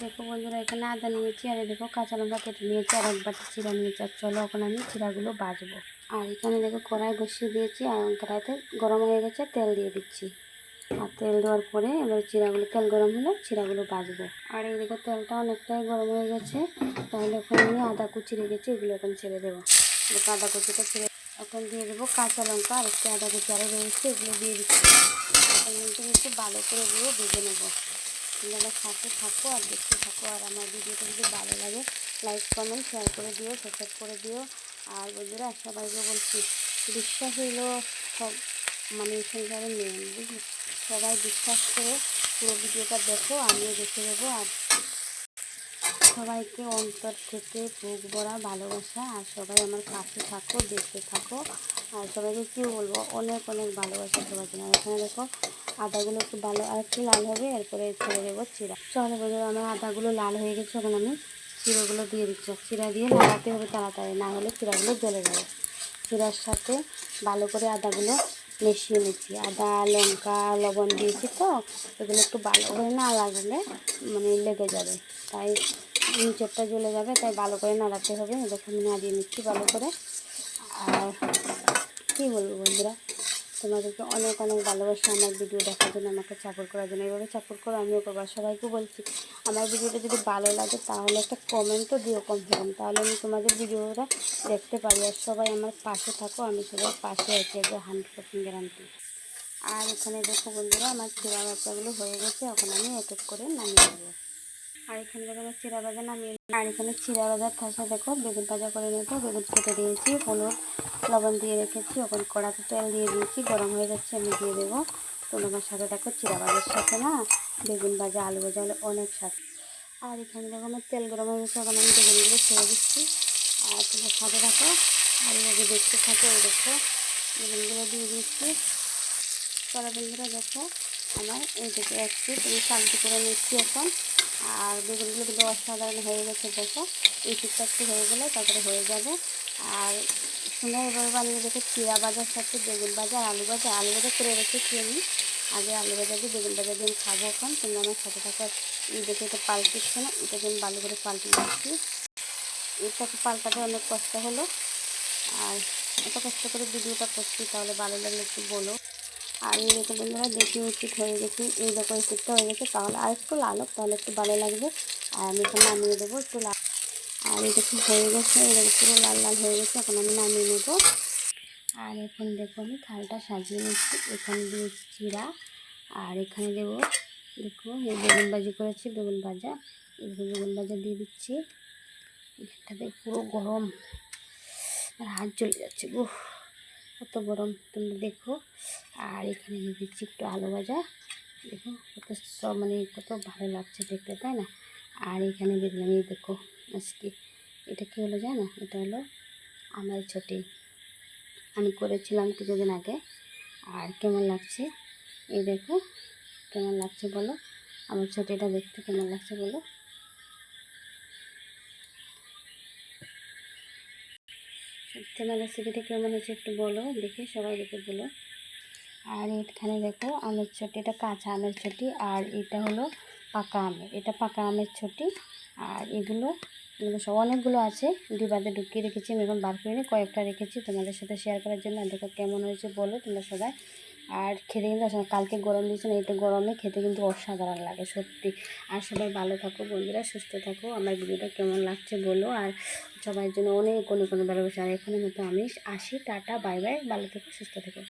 দেখো বন্ধুরা, এখানে আদা নিয়েছি আর দেখো কাঁচা লঙ্কা কেটে নিয়েছি আর এক বাটি চিরা নিয়েছি। আর চলো এখন আমি চিরাগুলো ভাজবো। আর এখানে দেখো কড়াই বসিয়ে দিয়েছি আর কড়াইতে গরম হয়ে গেছে, তেল দিয়ে দিচ্ছি। আর তেল দেওয়ার পরে এবার চিরাগুলো, তেল গরম হলে চিরাগুলো ভাজবো। আর এই দেখো তেলটা অনেকটাই গরম হয়ে গেছে, তাহলে এখন আমি আদা কুচি রেখেছি, এগুলো এখন ছেড়ে দেবো। দেখো আদা কুচিটা ছেড়ে এখন দিয়ে দেবো কাঁচা লঙ্কা আর একটু আদা কুচি আরও রয়েছে, এগুলো দিয়ে দিচ্ছি। এখন কিন্তু একটু ভালো করে এগুলো ভেজে নেবো। তোমরা সাথে থাকো আর দেখতে থাকো। আর আমার ভিডিওটা যদি ভালো লাগে লাইক কমেন্ট শেয়ার করে দিও, সাবস্ক্রাইব করে দিও। আর বন্ধুরা সবাইকে বলছি, বিশ্বাস হইলো সব মানে সংসারে মেন, বুঝলি? সবাই বিশ্বাস করে পুরো ভিডিওটা দেখো, আমিও দেখে দেবো। আর সবাইকে অন্তর থেকে বুক ভরা ভালোবাসা। আর সবাই আমার পাশে থাকো, দেখতে থাকো। আর সবাইকে কী বলবো, অনেক অনেক ভালোবাসা সবার জন্য। এখানে দেখো আদাগুলো একটু ভালো আর একটু লাল হবে, এরপরে ছেড়ে দেবো চিরা। চলো বন্ধুরা, আমার আদাগুলো লাল হয়ে গেছে, এখন আমি চিরাগুলো দিয়ে দিচ্ছি। চিরা দিয়ে নাড়াতে হবে তাড়াতাড়ি, না হলে চিরাগুলো জ্বলে যাবে। চিরার সাথে ভালো করে আদাগুলো মিশিয়ে নিচ্ছি। আদা লঙ্কা লবণ দিয়েছি, তো এগুলো একটু ভালো করে না লাগলে মানে লেগে যাবে, তাই নিচেরটা জ্বলে যাবে, তাই ভালো করে নাড়াতে হবে। দেখো আমি নাড়িয়ে নিচ্ছি ভালো করে। আর কী বলবো বন্ধুরা, তোমাদেরকে অনেক অনেক ভালোবাসা আমার ভিডিও দেখার জন্য, আমাকে সাপোর্ট করার জন্য। এইভাবে সাপোর্ট করো, আমিও করবো। সবাইকে বলছি, আমার ভিডিওটা যদি ভালো লাগে তাহলে একটা কমেন্টও দিও কমসে কম, তাহলে আমি তোমাদের ভিডিওটা দেখতে পারি। আর সবাই আমার পাশে থাকো, আমি সবার পাশে আছি, একদম 100% গ্যারান্টি। আর এখানে দেখো বন্ধুরা, আমার চিরা ভাজাগুলো হয়ে গেছে, এখন আমি এক এক করে নামিয়ে দেবো। আর এখানে দেখো আমার চিরা ভাজা নামিয়ে, আর এখানে চিরা ভাজার থাসা দেখো বেগুন ভাজা করে নেবো। বেগুন কেটে দিয়েছি, হলুদ লবণ দিয়ে রেখেছি। এখন কড়াতে তেল দিয়ে দিয়েছি, গরম হয়ে যাচ্ছে, আমি দিয়ে দেবো। তোমার সাথে দেখো চিরা ভাজার সাথে না বেগুন ভাজা আলু ভাজা হলে অনেক স্বাদ। আর এখানে দেখো আমার তেল গরম হয়ে গেছে, এখন আমি বেগুনগুলো ছেড়ে দিচ্ছি। আর তোমার সাথে থাকো আর এইভাবে দেখতে থাকো। এই দেখো বেগুনগুলো দিয়ে দিচ্ছি। চলো বন্ধুরা দেখো, আমার এই দেখো এক পিস আমি সাবজি করে নিচ্ছি এখন। আর বেগুনগুলো কিন্তু অসাধারণ হয়ে গেছে। দেখো এই পিসটা একটু হয়ে গেলে তারপরে হয়ে যাবে। আর সুন্দরভাবে বানিয়ে দেখো চিরা ভাজার সাথে বেগুন ভাজা আর আলু ভাজা। আলু ভাজা করে রেখেছি আমি, আগে আলু ভাজা দিয়ে বেগুন ভাজা দিয়ে খাবো এখন। তোমরা আমার সাথে থাকো। এই দেখে এটা পাল্টিচ্ছে না, এটাকে আমি ভালো করে পাল্টে দিচ্ছি। এটাকে পাল্টাতে অনেক কষ্ট হলো। আর এত কষ্ট করে ভিডিওটা করছি, তাহলে ভালো লাগলে একটু বলো। আর এই দেখো বন্ধুরা, দেখি উচিত হয়ে গেছি। এই দেখো উচিতটা হয়ে গেছে, তাহলে আর একটু লাল হোক, তাহলে একটু ভালো লাগবে। আর আমি এখন নামিয়ে দেবো একটু লাল। আর এই দেখো হয়ে গেছে, এই দেখো পুরো লাল লাল হয়ে গেছে, এখন আমি নামিয়ে নেবো। আর এখন দেখো আমি থালটা সাজিয়ে নিচ্ছি। এখানে দিয়েছি চিরা, আর এখানে দেবো দেখো এই বেগুন ভাজি করেছি, বেগুন ভাজা। এই বেগুন ভাজা দিয়ে দিচ্ছি। এটাতে পুরো গরম, আর হাত জ্বলে যাচ্ছে, উফ কত গরম তোমরা দেখো। আর এখানে দিয়ে দিচ্ছি একটু আলু ভাজা। দেখো কত সব মানে কত ভালো লাগছে দেখতে, তাই না? আর এখানে দেখলাম এই দেখো আজকে এটা কী হলো জানো, এটা হলো আমার ছুটি, আমি করেছিলাম কিছুদিন আগে। আর কেমন লাগছে এই দেখো, কেমন লাগছে বলো, আমার ছুটিটা দেখতে কেমন লাগছে বলো। সত্যি আমার রেসিপিটা কেমন হয়েছে একটু বলো, দেখে সবাই দেখে বলো। আর এখানে দেখো আমের ছটি, এটা কাঁচা আমের ছটি, আর এটা হলো পাকা আমের, এটা পাকা আমের ছটি। আর এগুলো সব অনেকগুলো আছে, ডিবাতে ঢুকিয়ে রেখেছি, আমি এখন বার করিনি, কয়েকটা রেখেছি তোমাদের সাথে শেয়ার করার জন্য। দেখো কেমন হয়েছে বলো তোমরা সবাই। আর খেতে কিন্তু আসলে কালকে গরম দিয়েছে না, এটা গরমে খেতে কিন্তু অসাধারণ লাগে সত্যি। আর সবাই ভালো থাকো বন্ধুরা, সুস্থ থাকো। আমার ভিডিওটা কেমন লাগছে বলো। আর সবার জন্য অনেক অনেক অনেক ভালোবাসা। আর এখনের মতো আমি আসি, টাটা বাই বাই, ভালো থেকো সুস্থ থেকো।